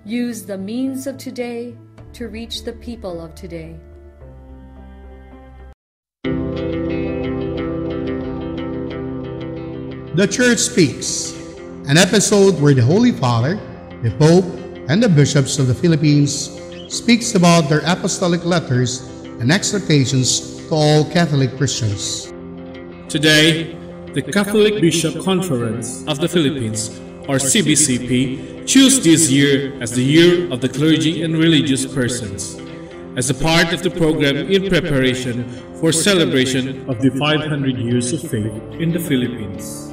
Use the means of today to reach the people of today. The Church Speaks, an episode where the Holy Father, the Pope, and the bishops of the Philippines speaks about their apostolic letters and exhortations to all Catholic Christians. Today, the Catholic Bishop Conference of the Philippines, or CBCP, choose this year as the Year of the Clergy and Religious Persons, as a part of the program in preparation for celebration of the 500 years of faith in the Philippines.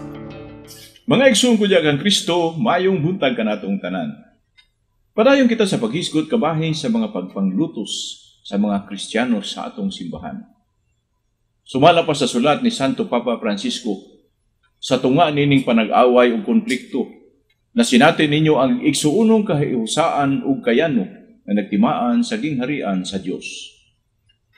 Mga igsoon ko diyan Kristo, mayong buntag kanatong tanan. Padayon kita sa paghisgot kabahin sa mga pagpanglutos sa mga Kristiyano sa atong simbahan. Sumala pa sa sulat ni Santo Papa Francisco, sa tunga nining panag-away o konflikto, na sinati ninyo ang igsuunong kahiusaan o kayano na nagtimaan sa gingharian sa Dios.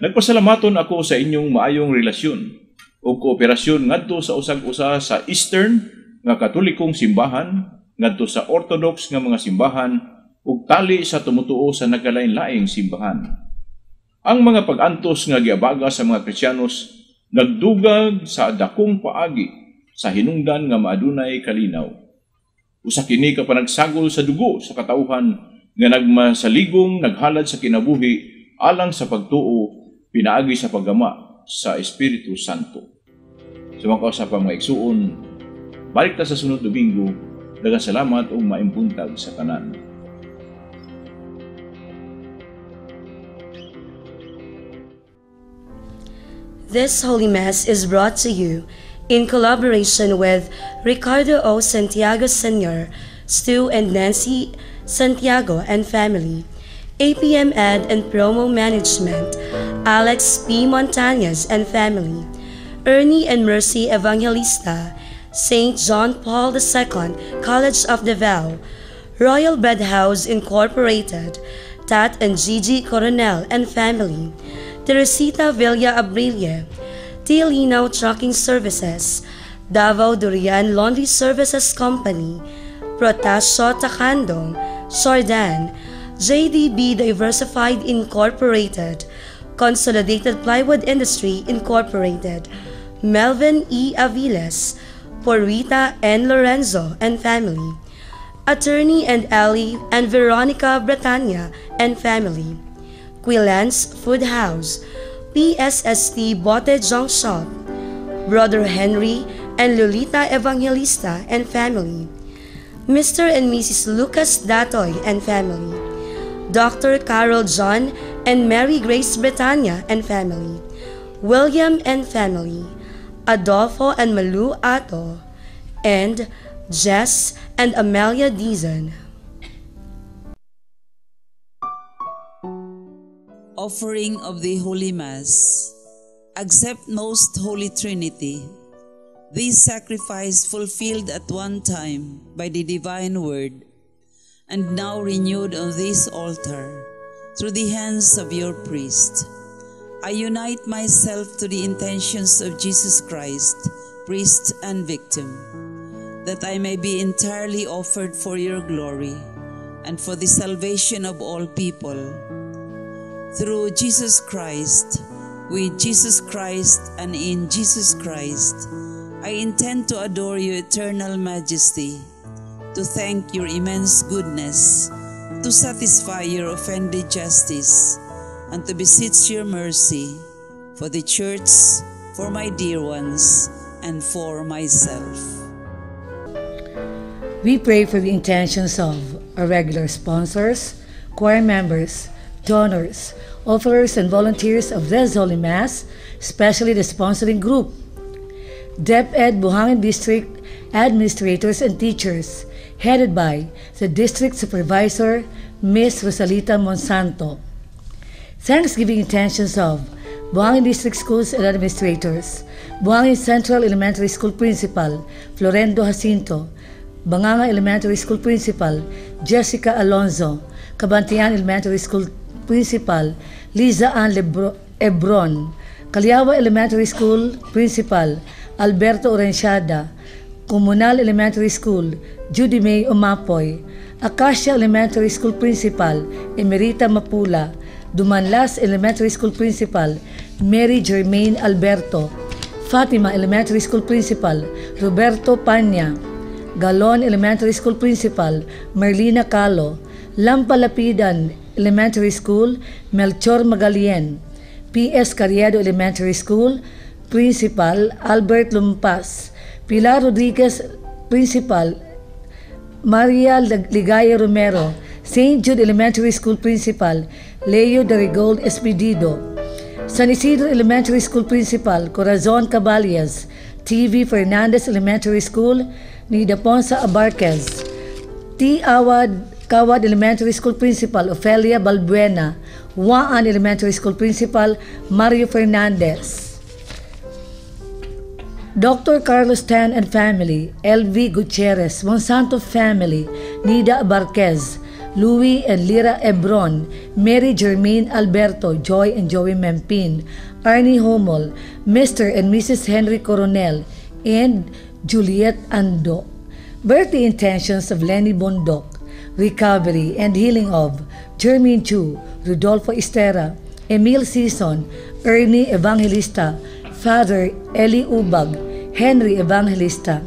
Nagpasalamaton ako sa inyong maayong relasyon o kooperasyon ngadto sa usag-usa sa Eastern nga Katolikong simbahan, ngadto sa Orthodox nga mga simbahan, ug tali sa tumutuo sa nagalain-laing simbahan. Ang mga pag-antos nga giabaga sa mga Kristiyanos nagdugag sa dakong paagi sa hinungdan nga maadunay kalinaw. Usa kini ka panagsagol sa dugo sa katauhan nga nagmasaligong naghalad sa kinabuhi alang sa pagtuo pinaagi sa paggama sa Espiritu Santo. Sa mga kausapang mga igsuon, balik ta sa sunod Domingo, daghang salamat ug maimpuntag sa tanan. This Holy Mass is brought to you in collaboration with Ricardo O. Santiago Sr., Stu and Nancy Santiago and family, APM Ed and Promo Management, Alex P. Montañez and family, Ernie and Mercy Evangelista, St. John Paul II College of Davao, Royal Bread House Incorporated, Tat and Gigi Coronel and family, Teresita Villa Abrilia, Tialinaw Trucking Services, Davao Durian Laundry Services Company, Protasio Takandong, Sordan, JDB Diversified Incorporated, Consolidated Plywood Industry Incorporated, Melvin E. Aviles, Porrita N. Lorenzo and family, Attorney and Ali and Veronica Bretanya and family, Quilance Food House, PSST Bote Junk Shop, Brother Henry and Lolita Evangelista and family, Mr. and Mrs. Lucas Datoy and family, Dr. Carol John and Mary Grace Bretanya and family, William and family, Adolfo and Malu Ato, and Jess and Amelia Dizon. Offering of the Holy Mass. Accept Most Holy Trinity. This sacrifice fulfilled at one time by the divine word, and now renewed on this altar through the hands of your priest. I unite myself to the intentions of Jesus Christ, priest and victim, that I may be entirely offered for your glory and for the salvation of all people. Through Jesus Christ, with Jesus Christ, and in Jesus Christ, I intend to adore your eternal majesty, to thank your immense goodness, to satisfy your offended justice, and to beseech your mercy for the Church, for my dear ones, and for myself. We pray for the intentions of our regular sponsors, choir members, donors, offerers, and volunteers of this Holy Mass, especially the sponsoring group, DepEd Buhangin District administrators and teachers, headed by the District Supervisor, Ms. Rosalita Monsanto. Thanksgiving intentions of Buhangin District Schools and Administrators, Buhangin Central Elementary School Principal, Florendo Jacinto, Banganga Elementary School Principal, Jessica Alonzo, Kabuntagon Elementary School Principal, Liza Ann Ebron, Calyawa Elementary School Principal, Alberto Orenciada, Comunal Elementary School, Judy May Umapoy, Acacia Elementary School Principal, Emerita Mapula, Dumanlas Elementary School Principal, Mary Germaine Alberto, Fatima Elementary School Principal, Roberto Panya, Galon Elementary School Principal, Merlina Calo, Lampalapidan Elementary School, Melchor Magalien, P.S. Carriedo Elementary School, Principal, Albert Lumpas, Pilar Rodriguez Principal, Maria Ligaya Romero, St. Jude Elementary School Principal, Leo Darigold Espedido, San Isidro Elementary School Principal, Corazon Caballas, TV Fernandez Elementary School, Nida Ponsa Abarquez, T. Kawad Elementary School Principal, Ofelia Balbuena, Waan Elementary School Principal, Mario Fernandez. Dr. Carlos Tan and family, L.V. Gutierrez, Monsanto family, Nida Barquez, Louis and Lira Ebron, Mary Germaine Alberto, Joy and Joey Mempin, Arnie Homol, Mr. and Mrs. Henry Coronel, and Juliet Ando. Birthday intentions of Lenny Bondok, recovery and healing of Jermaine Chu, Rodolfo Estera, Emil Sison, Ernie Evangelista, Father Eli Ubag, Henry Evangelista.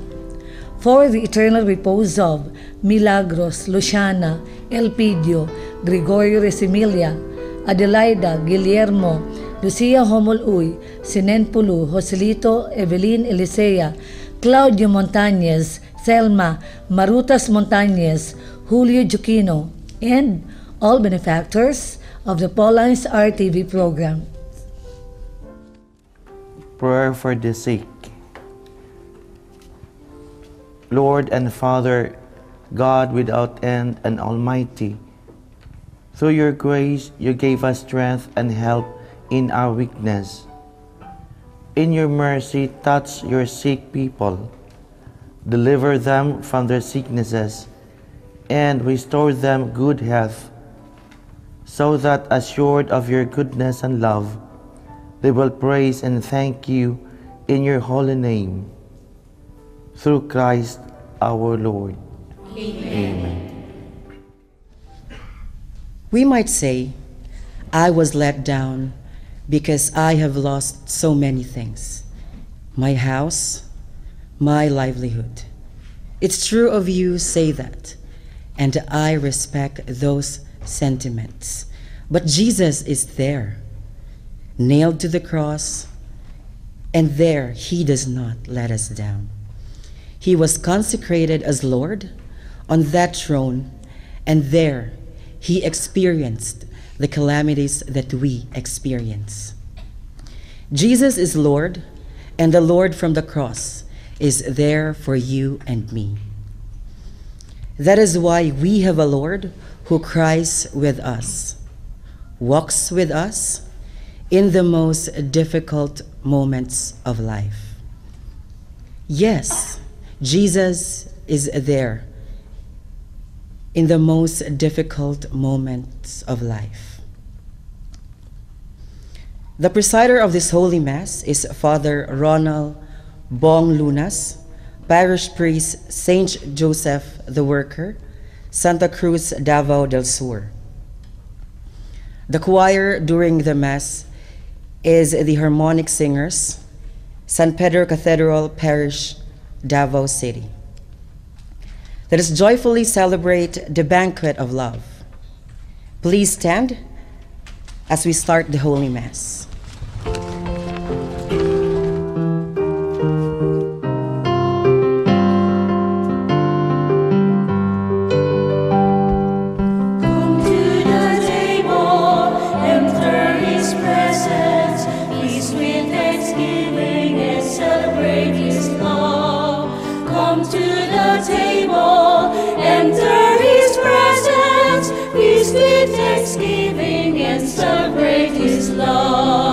For the eternal repose of Milagros, Luciana, Elpidio, Gregorio Resimilia, Adelaida, Guillermo, Lucia Homol-Uy, Sinen Pulu, Joselito, Evelyn Elisea, Claudio Montañez, Selma, Marutas Montañez, Julio Juquino, and all benefactors of the Paulines RTV program. Prayer for the sick. Lord and Father, God without end and Almighty, through your grace you gave us strength and help in our weakness. In your mercy, touch your sick people, deliver them from their sicknesses, and restore them good health, so that assured of your goodness and love, they will praise and thank you in your holy name. Through Christ our Lord. Amen. We might say, I was let down because I have lost so many things. My house, my livelihood. It's true of you say that, and I respect those sentiments. But Jesus is there, nailed to the cross, and there he does not let us down. He was consecrated as Lord on that throne, and there he experienced the calamities that we experience. Jesus is Lord, and the Lord from the cross is there for you and me. That is why we have a Lord who cries with us, walks with us in the most difficult moments of life. Yes, Jesus is there in the most difficult moments of life. The presider of this Holy Mass is Father Ronald Bong Lunas, Parish Priest Saint Joseph the Worker, Santa Cruz, Davao del Sur. The choir during the Mass is the Harmonic Singers, San Pedro Cathedral Parish, Davao City. Let us joyfully celebrate the banquet of love. Please stand as we start the Holy Mass. Thanksgiving and celebrate His love.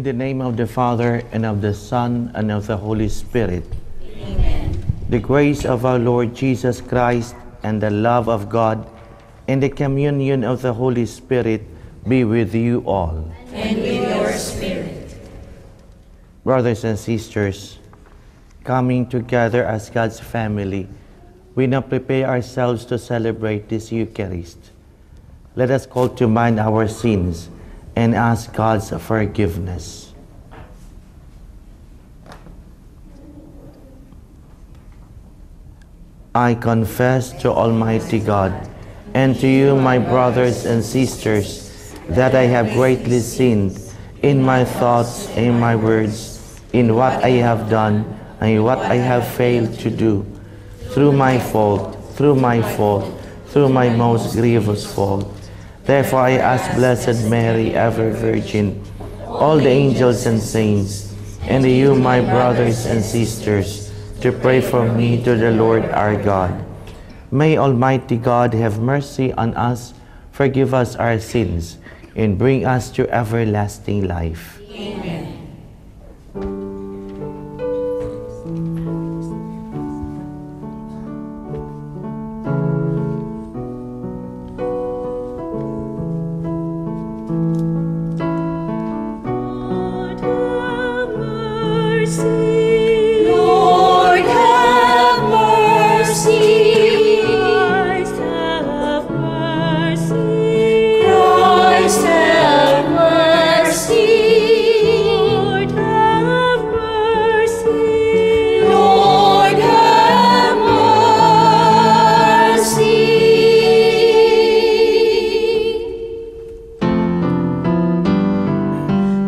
In the name of the Father, and of the Son, and of the Holy Spirit. Amen. The grace of our Lord Jesus Christ, and the love of God, and the communion of the Holy Spirit be with you all. And with your spirit. Brothers and sisters, coming together as God's family, we now prepare ourselves to celebrate this Eucharist. Let us call to mind our sins and ask God's forgiveness. I confess to Almighty God and to you, my brothers and sisters, that I have greatly sinned in my thoughts, in my words, in what I have done, and what I have failed to do, through my fault, through my most grievous fault. Therefore I ask Blessed Mary, ever Virgin, all the angels and saints, and you, my brothers and sisters, to pray for me to the Lord our God. May Almighty God have mercy on us, forgive us our sins, and bring us to everlasting life. Amen.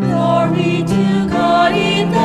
Glory to God in the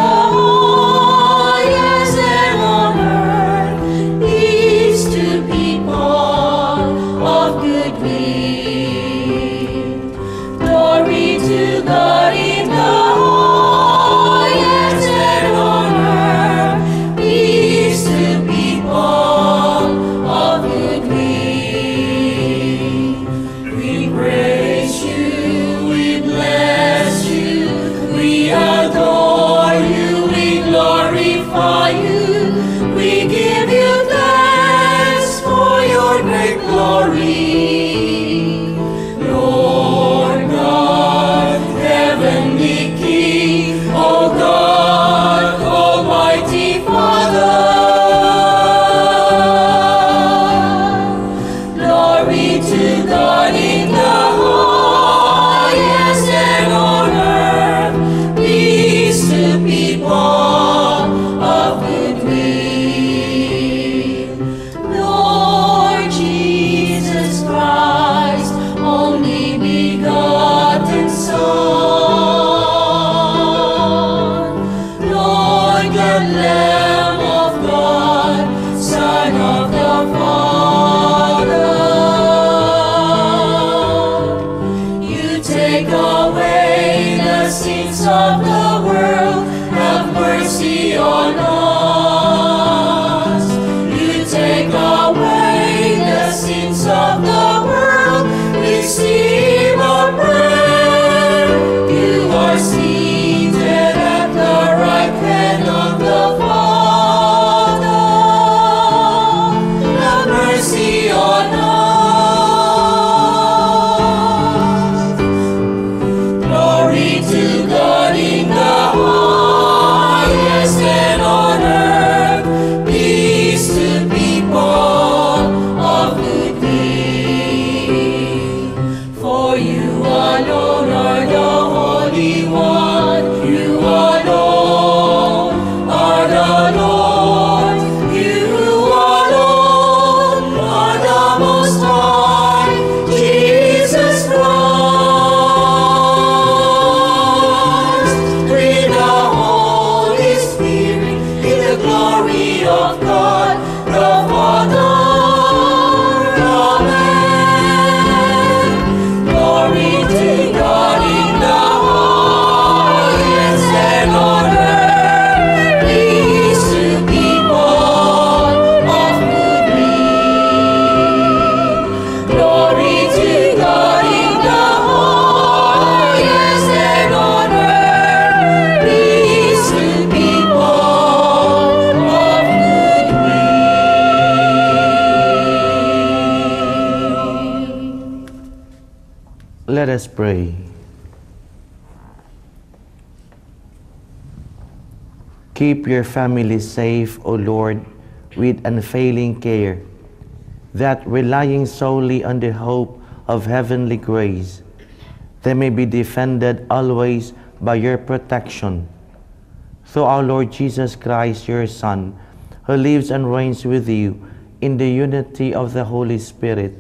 Let us pray. Keep your family safe, O Lord, with unfailing care, that relying solely on the hope of heavenly grace, they may be defended always by your protection. Through our Lord Jesus Christ, your Son, who lives and reigns with you in the unity of the Holy Spirit,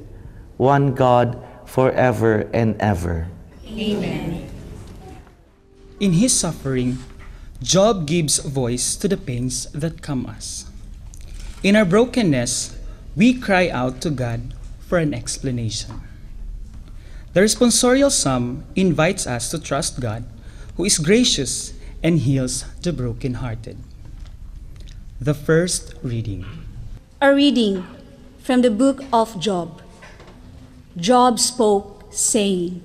one God, forever and ever. Amen. In his suffering, Job gives voice to the pains that come us. In our brokenness, we cry out to God for an explanation. The responsorial psalm invites us to trust God, who is gracious and heals the brokenhearted. The first reading. A reading from the book of Job. Job spoke, saying,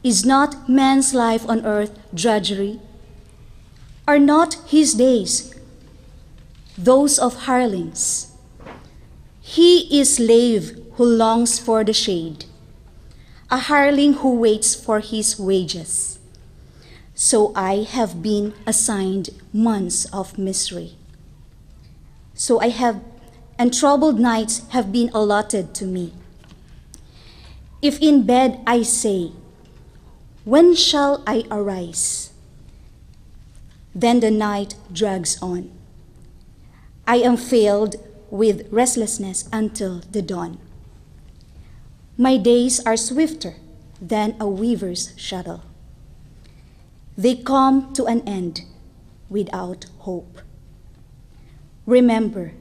Is not man's life on earth drudgery? Are not his days those of hirelings? He is slave who longs for the shade, a hireling who waits for his wages. So I have been assigned months of misery. And troubled nights have been allotted to me. If in bed I say, When shall I arise? Then the night drags on. I am filled with restlessness until the dawn. My days are swifter than a weaver's shuttle. They come to an end without hope. Remember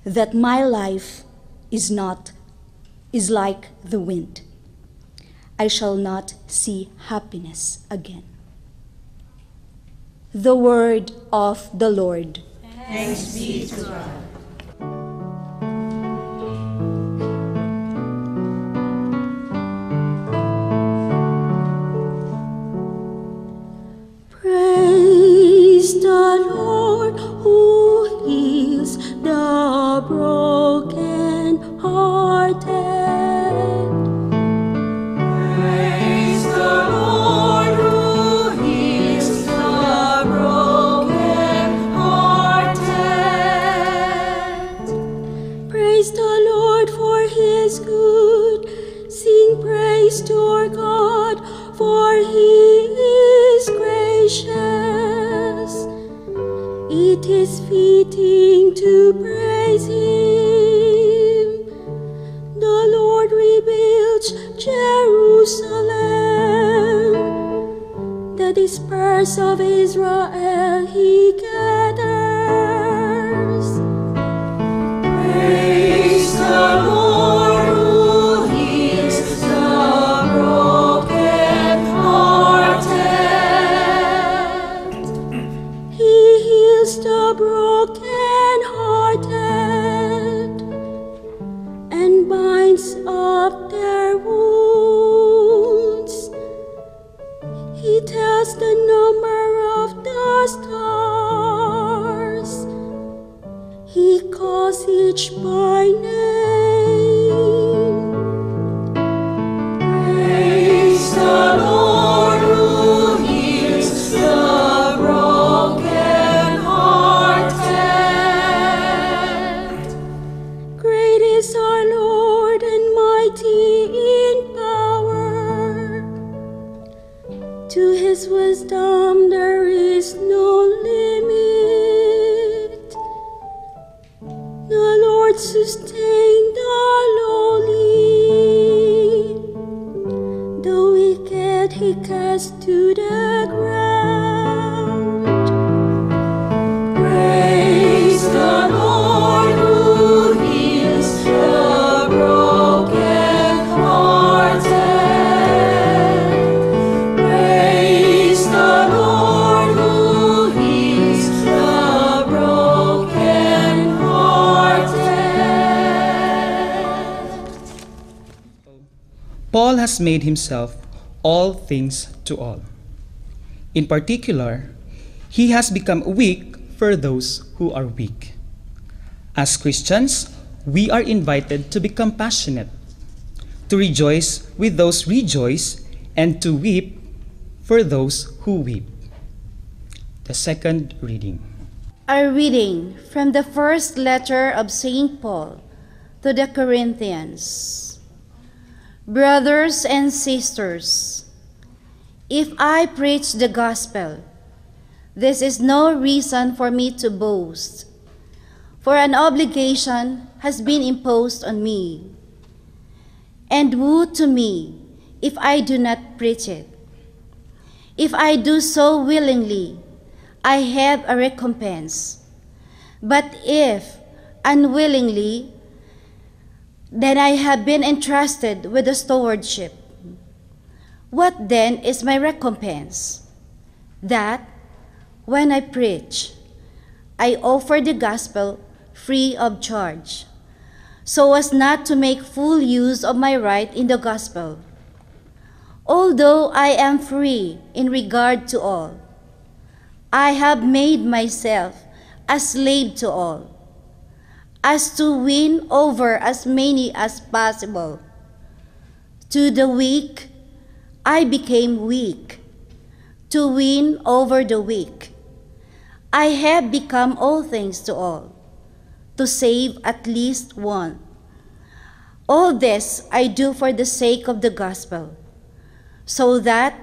that my life is like the wind. I shall not see happiness again. The word of the Lord. Thanks be to God. Praise the Lord who heals the broken hearted. Praise the Lord who heals the broken hearted. Praise the Lord for his good. Sing praise to our God, for he is gracious. It is fitting to praise him. The Lord rebuilds Jerusalem. The dispersed of Israel he gathers. Praise the Lord who heals the broken hearted. He heals the broken-hearted and binds up their wounds. He tells the number of the stars. He calls each by name. Praise the Lord who heals the broken hearted. Great is our Lord and mighty in power. To his wisdom there is no limit. The Lord sustained the lowly. The wicked he cast to the ground. Praise the Lord who heals the broken hearted. Praise the Lord who heals the broken hearted. Paul has made himself all things to all. In particular, he has become weak for those who are weak. As Christians, we are invited to be compassionate, to rejoice with those who rejoice, and to weep for those who weep. The second reading. A reading from the first letter of St. Paul to the Corinthians. Brothers and sisters, if I preach the gospel, this is no reason for me to boast, for an obligation has been imposed on me. And woe to me if I do not preach it. If I do so willingly, I have a recompense. But if unwillingly, then I have been entrusted with the stewardship. What then is my recompense? That, when I preach, I offer the gospel free of charge, so as not to make full use of my right in the gospel. Although I am free in regard to all, I have made myself a slave to all, as to win over as many as possible. To the weak, I became weak, to win over the weak. I have become all things to all, to save at least one. All this I do for the sake of the gospel, so that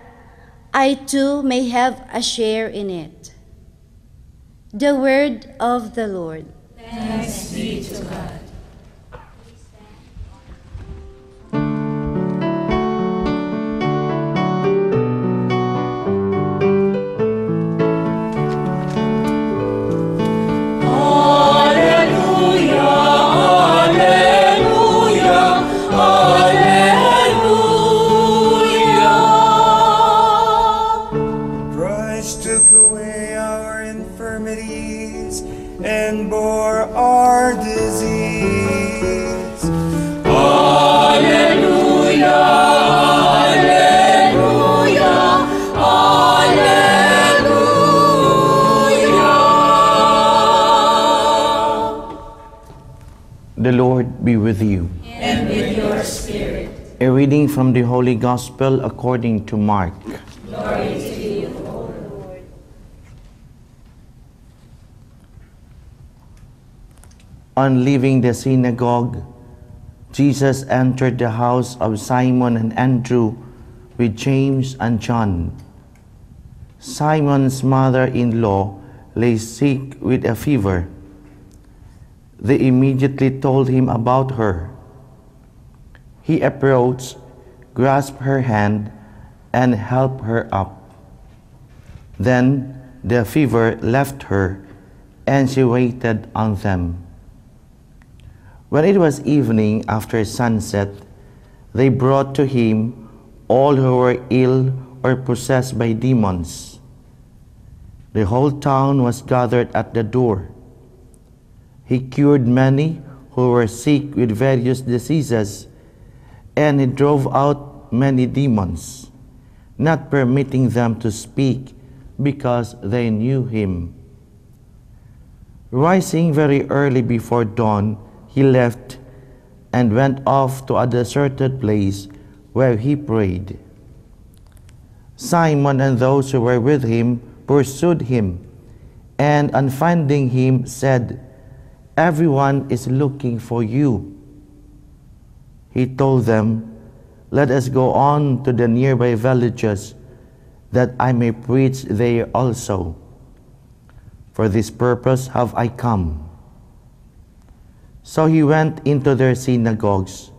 I too may have a share in it. The word of the Lord. Thanks be to God. And bore our disease. Alleluia, alleluia, alleluia. The Lord be with you. And with your spirit. A reading from the Holy Gospel according to Mark. Glory to you, O Lord. On leaving the synagogue, Jesus entered the house of Simon and Andrew with James and John. Simon's mother-in-law lay sick with a fever. They immediately told him about her. He approached, grasped her hand, and helped her up. Then the fever left her, and she waited on them. When it was evening after sunset, they brought to him all who were ill or possessed by demons. The whole town was gathered at the door. He cured many who were sick with various diseases, and he drove out many demons, not permitting them to speak because they knew him. Rising very early before dawn, he left and went off to a deserted place where he prayed. Simon and those who were with him pursued him, and on finding him said, "Everyone is looking for you." He told them, "Let us go on to the nearby villages, that I may preach there also. For this purpose have I come." So he went into their synagogues,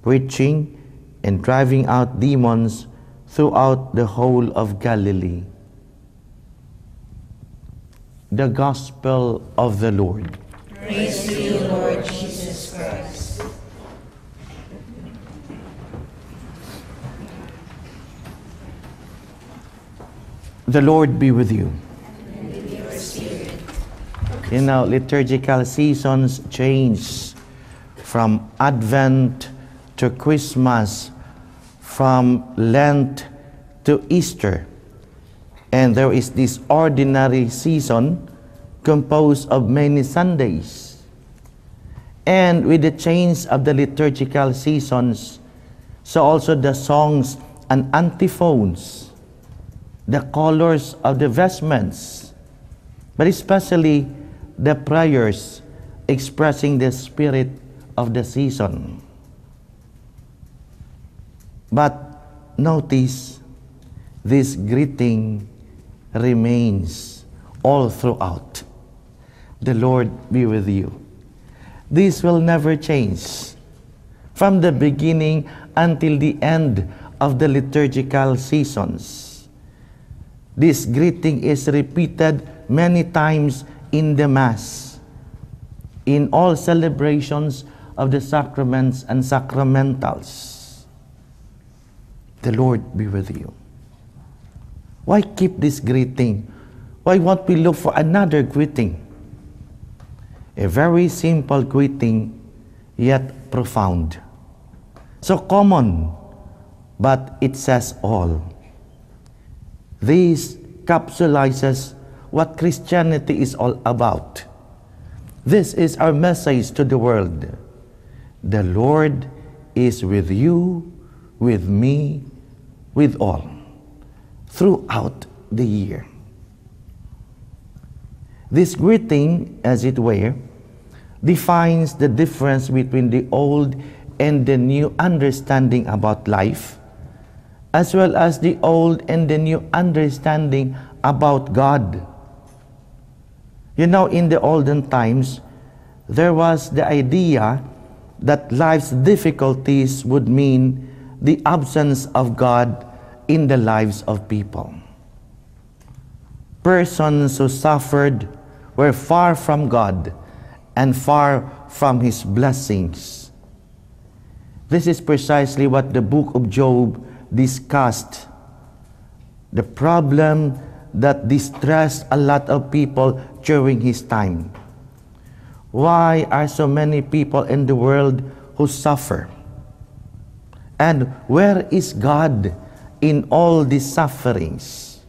preaching and driving out demons throughout the whole of Galilee. The Gospel of the Lord. Praise to you, Lord Jesus Christ. The Lord be with you. And with your spirit. You know, liturgical seasons change from Advent to Christmas, from Lent to Easter. And there is this ordinary season composed of many Sundays. And with the change of the liturgical seasons, So also the songs and antiphons, the colors of the vestments, but especially the prayers expressing the spirit of the season. But notice, this greeting remains all throughout. The Lord be with you. This will never change from the beginning until the end of the liturgical seasons. This greeting is repeated many times in the Mass, in all celebrations of the sacraments and sacramentals. The Lord be with you. Why keep this greeting? Why won't we look for another greeting? A very simple greeting, yet profound. So common, but it says all. This capsulizes what Christianity is all about. This is our message to the world. The Lord is with you, with me, with all, throughout the year. This greeting, as it were, defines the difference between the old and the new understanding about life, as well as the old and the new understanding about God. You know, in the olden times, there was the idea that life's difficulties would mean the absence of God in the lives of people. Persons who suffered were far from God and far from His blessings. This is precisely what the book of Job discussed. The problem that distressed a lot of people during his time. Why are so many people in the world who suffer? And where is God in all these sufferings?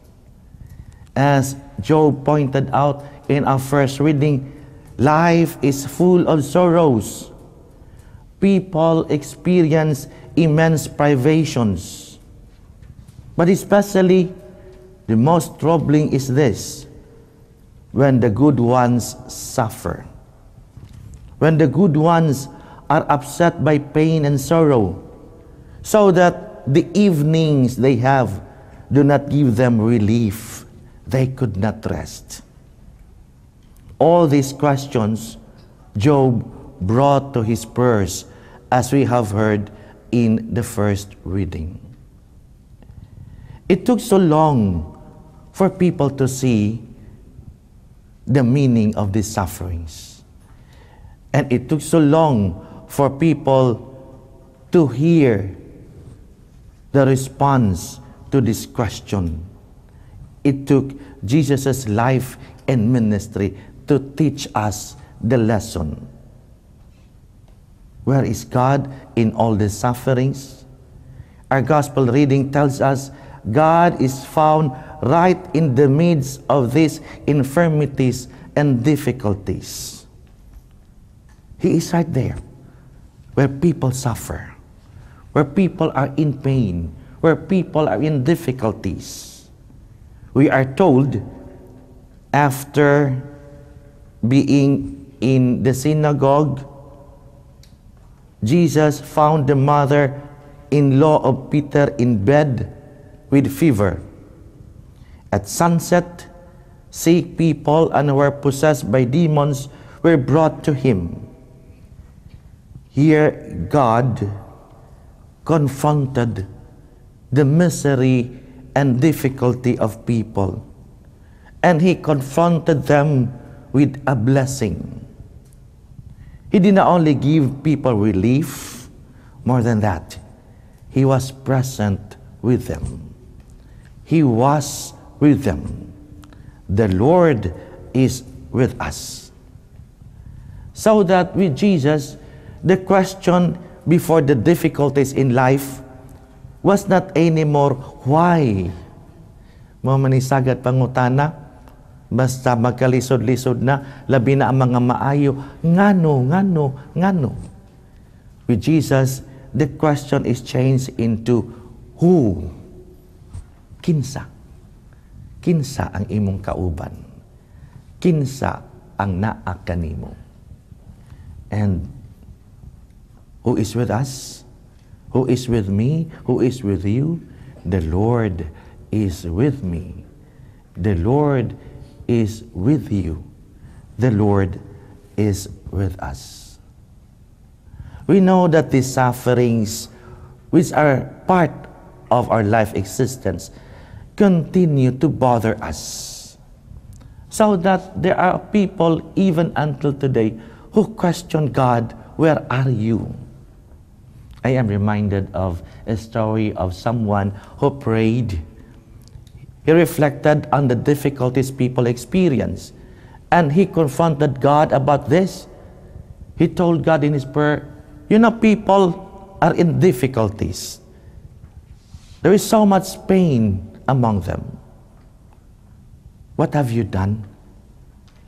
As Job pointed out in our first reading, life is full of sorrows. People experience immense privations. But especially, the most troubling is this: when the good ones suffer. When the good ones are upset by pain and sorrow, so that the evenings they have do not give them relief. They could not rest. All these questions Job brought to his prayers, as we have heard in the first reading. It took so long for people to see the meaning of these sufferings. And it took so long for people to hear the response to this question. It took Jesus' life and ministry to teach us the lesson. Where is God in all the sufferings? Our gospel reading tells us God is found right in the midst of these infirmities and difficulties. He is right there, where people suffer, where people are in pain, where people are in difficulties. We are told, after being in the synagogue, Jesus found the mother-in-law of Peter in bed with fever. At sunset, sick people and who were possessed by demons were brought to him. Here, God confronted the misery and difficulty of people, and He confronted them with a blessing. He did not only give people relief, more than that, He was present with them. He was with them. The Lord is with us. So that with Jesus, the question before the difficulties in life was not anymore why. Mo manisagat pangutana, basta magkalisod-lisod na, labi na ang mga maayo, ngano. With Jesus, the question is changed into who? Kinsa. Kinsa ang imong kauban. Kinsa ang naa kanimo. And who is with us? Who is with me? Who is with you? The Lord is with me. The Lord is with you. The Lord is with us. We know that these sufferings, which are part of our life existence, continue to bother us. So that there are people, even until today, who question God, where are you? I am reminded of a story of someone who prayed. He reflected on the difficulties people experience, and he confronted God about this. He told God in his prayer, you know, people are in difficulties. There is so much pain among them. What have you done?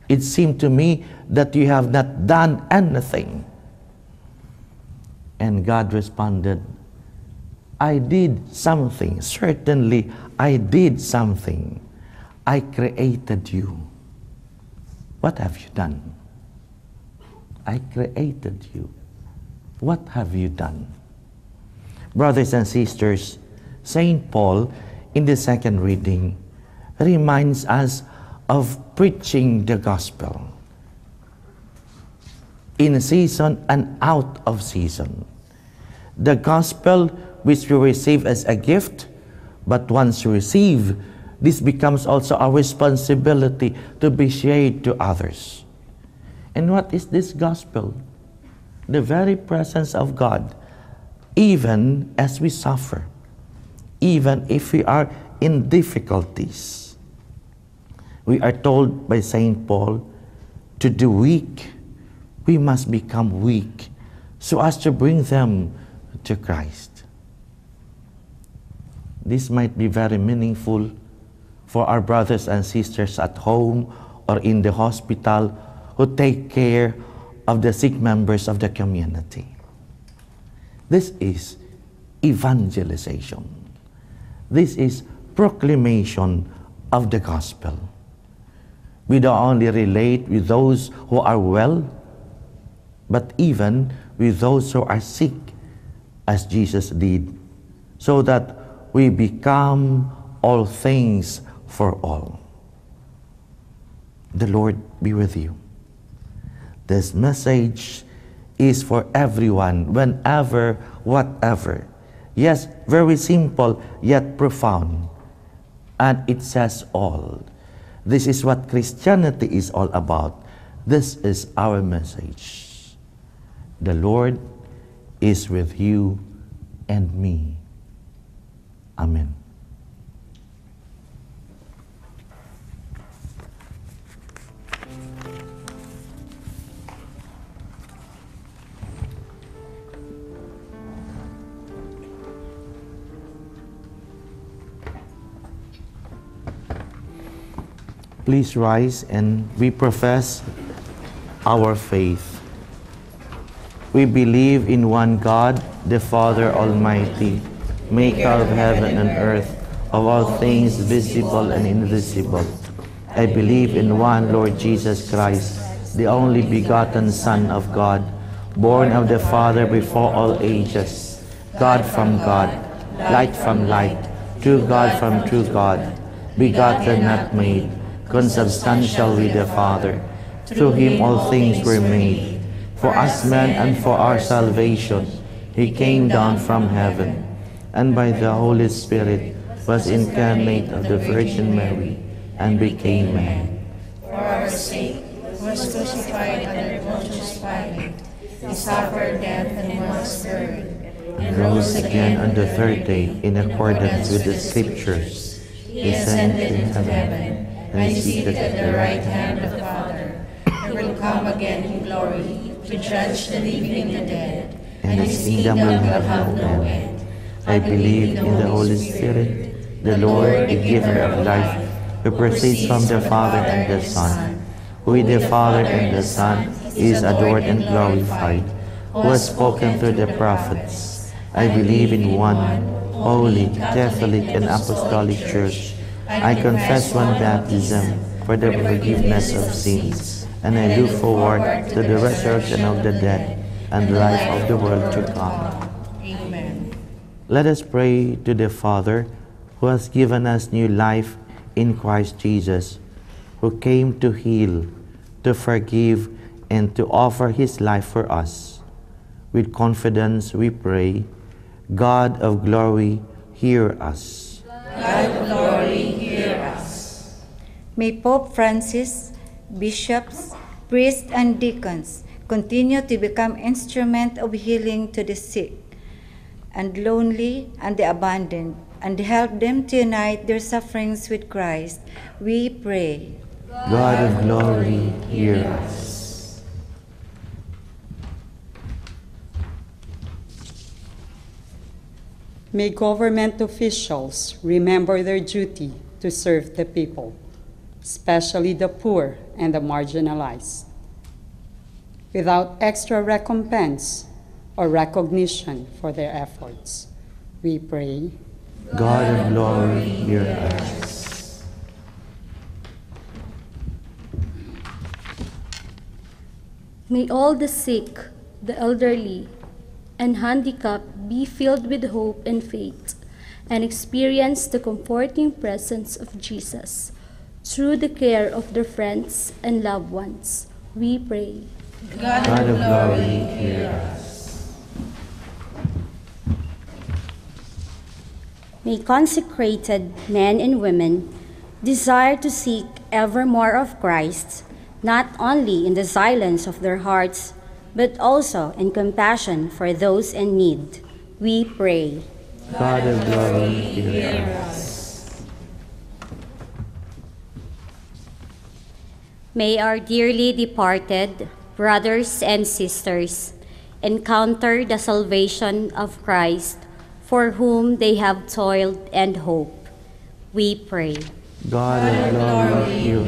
It seemed to me that you have not done anything. And God responded, I did something. Certainly, I did something. I created you. What have you done? I created you. What have you done? Brothers and sisters, St. Paul, in the second reading, reminds us of preaching the gospel in season and out of season. The gospel which we receive as a gift, but once you receive, this becomes also our responsibility to be shared to others. And what is this gospel? The very presence of God, even as we suffer, even if we are in difficulties. We are told by St. Paul, to the weak, we must become weak so as to bring them to Christ. This might be very meaningful for our brothers and sisters at home or in the hospital who take care of the sick members of the community. This is evangelization. This is proclamation of the gospel. We don't only relate with those who are well, but even with those who are sick, as Jesus did, so that we become all things for all. The Lord be with you. This message is for everyone, whenever, whatever. Yes, very simple, yet profound. And it says all. This is what Christianity is all about. This is our message. The Lord is with you and me. Amen. Please rise and we profess our faith. We believe in one God, the Father Almighty, maker of heaven and earth, of all things visible and invisible. I believe in one Lord Jesus Christ, the only begotten Son of God, born of the Father before all ages, God from God, light from light, true God from true God, begotten, not made, consubstantial with the Father. Through him all things were made. For us men and for our salvation, he came down from heaven, and by the Holy Spirit was incarnate of the Virgin Mary, and became man. For our sake, was crucified under Pontius Pilate. He suffered death and was buried, and rose again on the third day in accordance with the Scriptures. He ascended into heaven, and is seated at the right hand of the Father, and will come again in glory to judge the living and the dead, and his kingdom will have no end. I believe in the Holy Spirit, the Lord, the giver of life, who proceeds from the Father and the Son, who with the Father and the Son is adored and glorified, who has spoken through the prophets. I believe in one holy, Catholic, and Apostolic Church. I confess one baptism for the forgiveness of sins, and I look forward to the resurrection of the dead and the life of the world to come. Amen. Let us pray to the Father, who has given us new life in Christ Jesus, who came to heal, to forgive, and to offer his life for us. With confidence we pray, God of glory, hear us. God of glory, hear us. May Pope Francis, bishops, priests, and deacons continue to become instrument of healing to the sick and lonely and the abandoned, and help them to unite their sufferings with Christ. We pray. God of glory, hear us. May government officials remember their duty to serve the people, especially the poor and the marginalized. Without extra recompense or recognition for their efforts, we pray. God of glory, hear us. May all the sick, the elderly, and handicapped be filled with hope and faith, and experience the comforting presence of Jesus. Through the care of their friends and loved ones, we pray. God of glory, hear us. May consecrated men and women desire to seek ever more of Christ, not only in the silence of their hearts, but also in compassion for those in need. We pray. God of glory, hear us. May our dearly departed brothers and sisters encounter the salvation of Christ, for whom they have toiled and hoped. We pray. God of glory, hear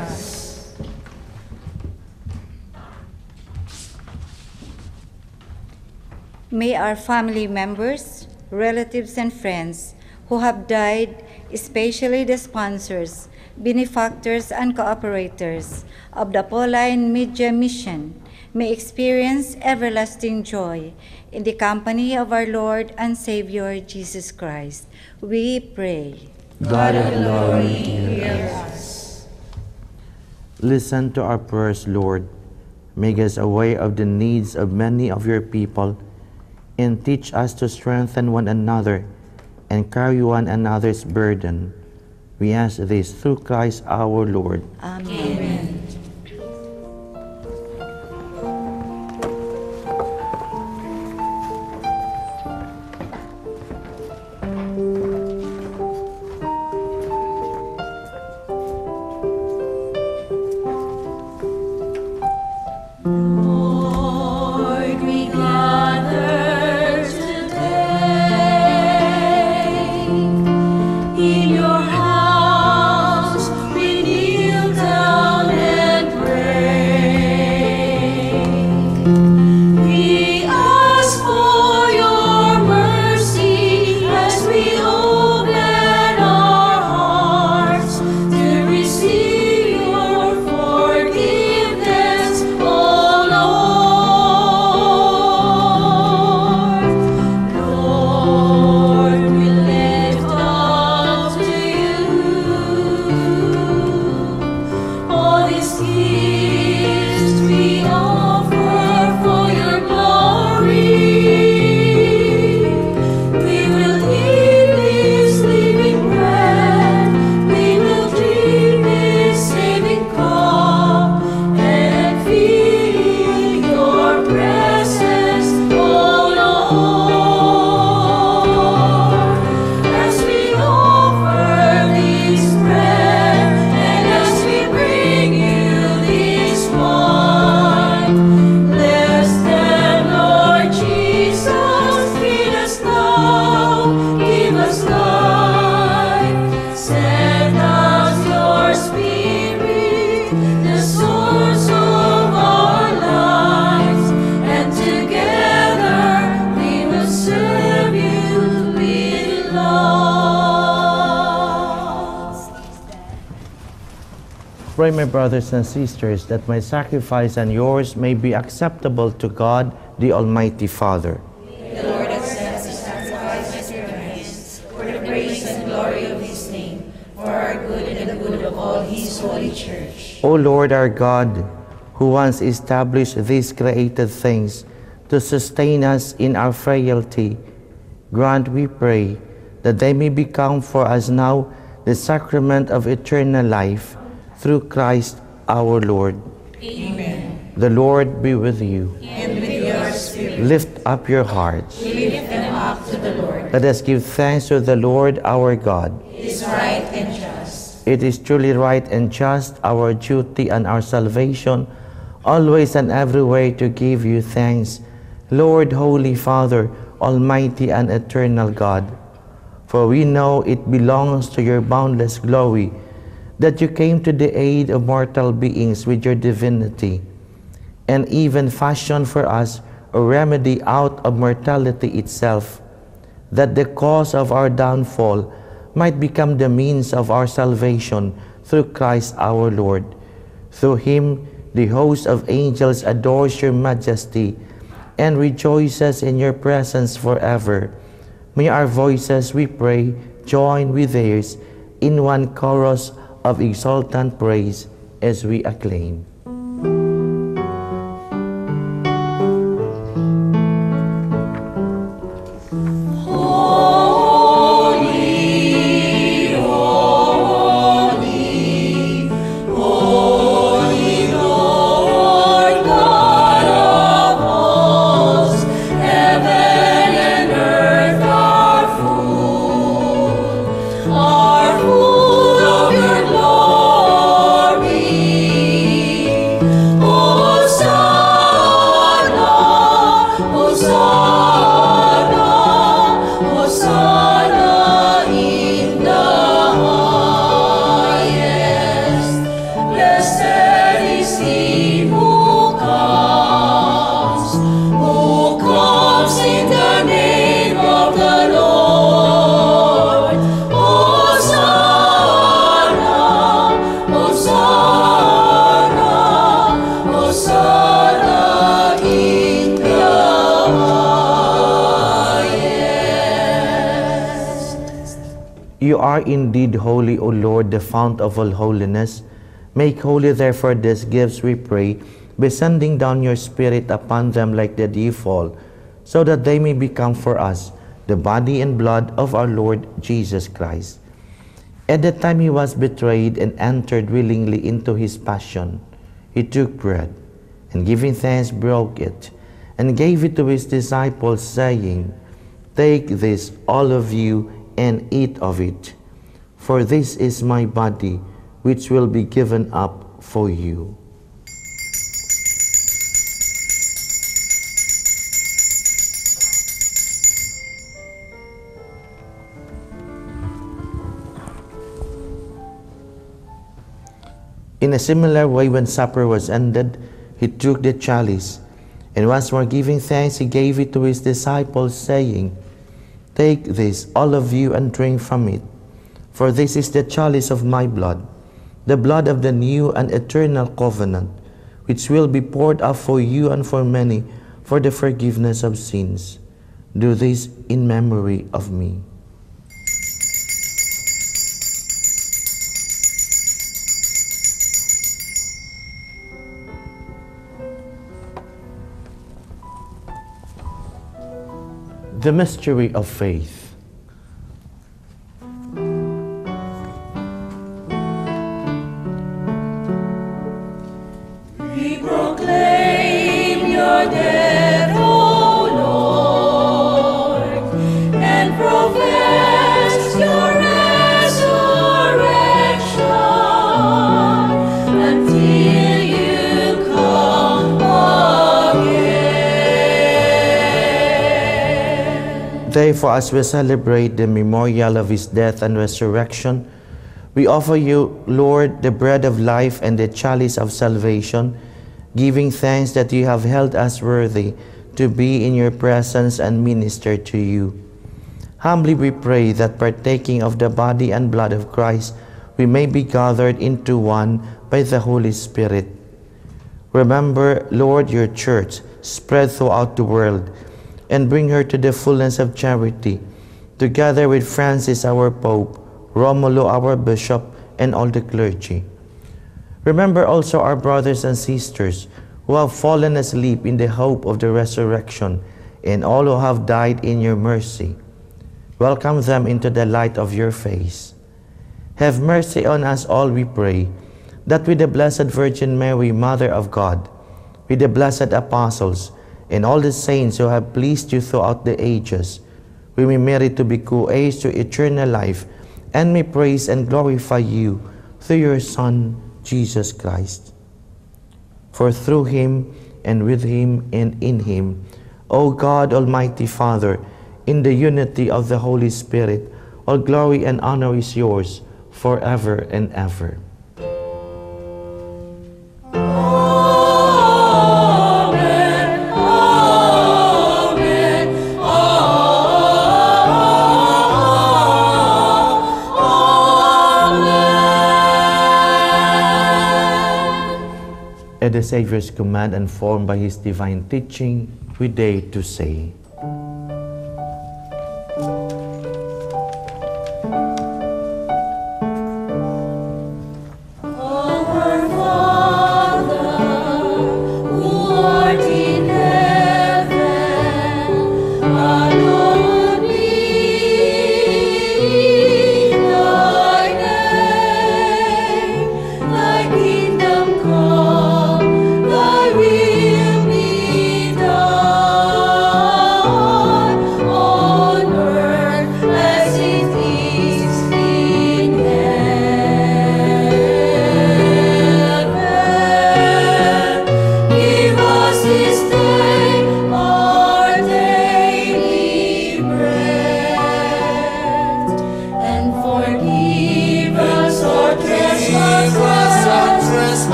us. May our family members, relatives, and friends who have died, especially the sponsors, benefactors, and cooperators of the Pauline Media Mission, may experience everlasting joy in the company of our Lord and Savior Jesus Christ. We pray. God of glory, hear us. Listen to our prayers, Lord. Make us aware of the needs of many of your people, and teach us to strengthen one another and carry one another's burden. We ask this through Christ our Lord. Amen. Amen. Lord, we gather today in your house. We kneel down Pray, my brothers and sisters, that my sacrifice and yours may be acceptable to God, the Almighty Father. May the Lord accept the sacrifice at your hands, for the praise and glory of his name, for our good and the good of all his holy church. O Lord our God, who once established these created things to sustain us in our frailty, grant, we pray, that they may become for us now the sacrament of eternal life, through Christ our Lord. Amen. The Lord be with you. And with your spirit. Lift up your hearts. We lift them up to the Lord. Let us give thanks to the Lord our God. It is right and just. It is truly right and just, our duty and our salvation, always and everywhere to give you thanks, Lord, Holy Father, Almighty and eternal God. For we know it belongs to your boundless glory that you came to the aid of mortal beings with your divinity, and even fashioned for us a remedy out of mortality itself, that the cause of our downfall might become the means of our salvation through Christ our Lord. Through him, the host of angels adores your majesty and rejoices in your presence forever. May our voices, we pray, join with theirs in one chorus of exultant praise as we acclaim. You are indeed holy, O Lord, the fount of all holiness. Make holy, therefore, these gifts, we pray, by sending down your Spirit upon them like the dewfall, so that they may become for us the body and blood of our Lord Jesus Christ. At the time he was betrayed and entered willingly into his passion, he took bread, and giving thanks, broke it, and gave it to his disciples, saying, "Take this, all of you, and eat of it, for this is my body, which will be given up for you." In a similar way, when supper was ended, he took the chalice, and once more giving thanks, he gave it to his disciples, saying, "Take this, all of you, and drink from it, for this is the chalice of my blood, the blood of the new and eternal covenant, which will be poured out for you and for many for the forgiveness of sins. Do this in memory of me." The mystery of faith. We proclaim your death, O Lord, and profess your resurrection until you come again. Therefore, as we celebrate the memorial of his death and resurrection, we offer you, Lord, the bread of life and the chalice of salvation, giving thanks that you have held us worthy to be in your presence and minister to you. Humbly we pray that partaking of the body and blood of Christ, we may be gathered into one by the Holy Spirit. Remember, Lord, your church spread throughout the world, and bring her to the fullness of charity, together with Francis our Pope, Romulo our Bishop, and all the clergy. Remember also our brothers and sisters who have fallen asleep in the hope of the resurrection, and all who have died in your mercy. Welcome them into the light of your face. Have mercy on us all, we pray, that with the Blessed Virgin Mary, Mother of God, with the blessed apostles, and all the saints who have pleased you throughout the ages, we may merit to be co-heirs to eternal life, and may praise and glorify you through your Son, Jesus Christ. For through him, and with him, and in him, O God, Almighty Father, in the unity of the Holy Spirit, all glory and honor is yours forever and ever. At the Savior's command and formed by his divine teaching, we dare to say,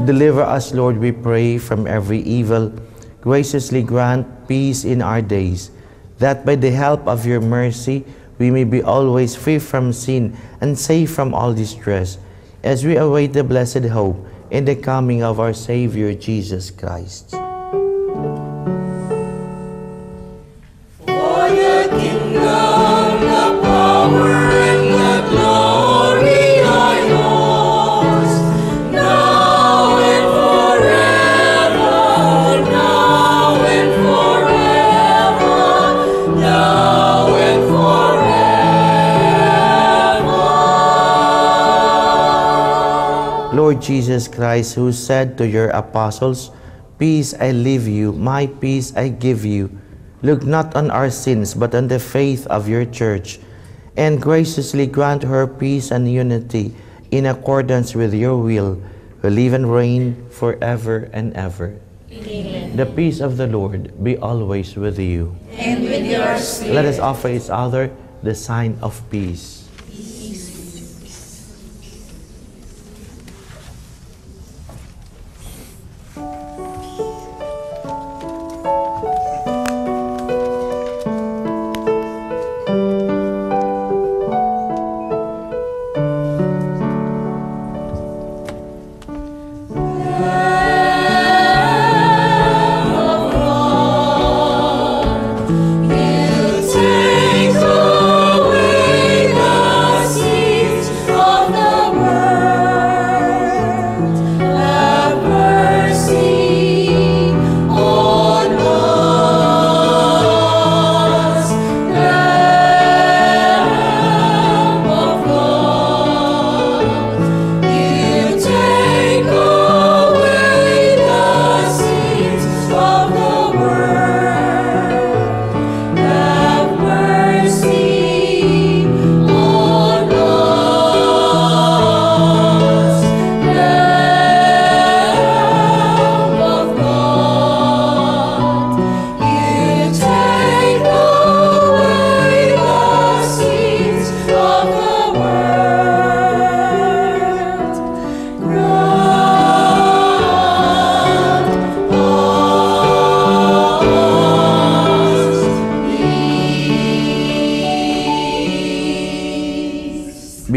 Deliver us, Lord, we pray, from every evil. Graciously grant peace in our days, that by the help of your mercy we may be always free from sin and safe from all distress, as we await the blessed hope in the coming of our Savior Jesus Christ. For the kingdom, the power, and the glory are yours, now and forever, now and forever, now and forever. Lord Jesus Christ, who said to your apostles, "Peace I leave you, my peace I give you," look not on our sins, but on the faith of your church, and graciously grant her peace and unity in accordance with your will, who live and reign forever and ever. Amen. The peace of the Lord be always with you. And with your spirit. Let us offer each other the sign of peace. Take away the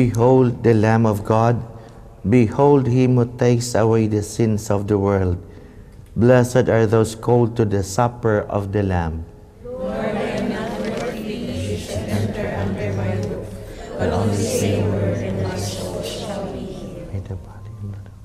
Behold the Lamb of God. Behold him who takes away the sins of the world. Blessed are those called to the supper of the Lamb. Lord, I am not worthy that you should enter under my roof, but only say a word and my soul shall be healed. May the body and blood of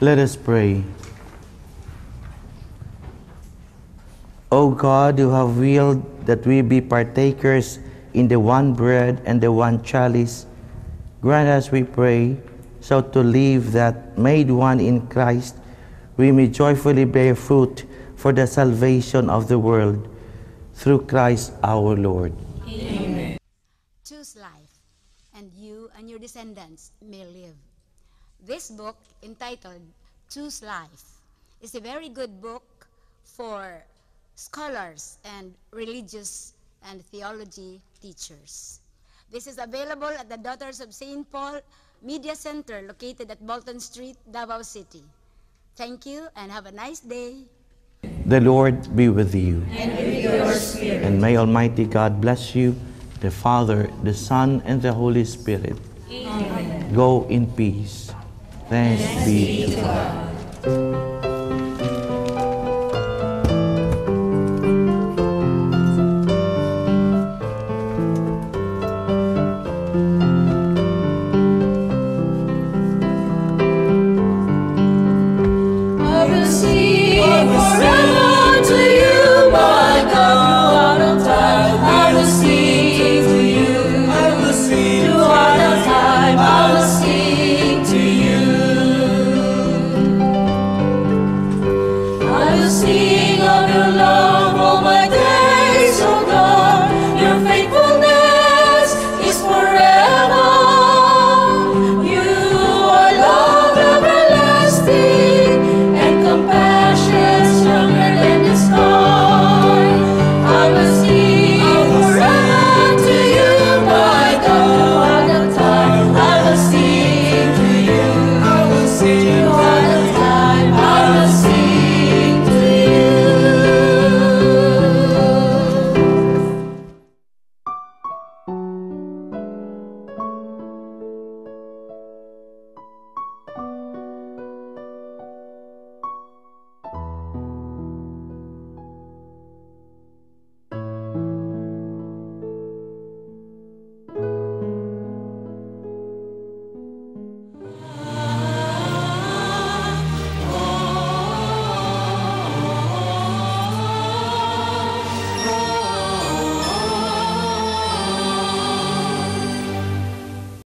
Let us pray. O God, who have willed that we be partakers in the one bread and the one chalice, grant us, we pray, so to live that, made one in Christ, we may joyfully bear fruit for the salvation of the world. Through Christ our Lord. Amen. Choose life, and you and your descendants may live. This book, entitled Choose Life, is a very good book for scholars and religious and theology teachers. This is available at the Daughters of St. Paul Media Center, located at Bolton Street, Davao City. Thank you and have a nice day. The Lord be with you. And with your spirit. And may Almighty God bless you, the Father, the Son, and the Holy Spirit. Amen. Go in peace. Thanks be to God.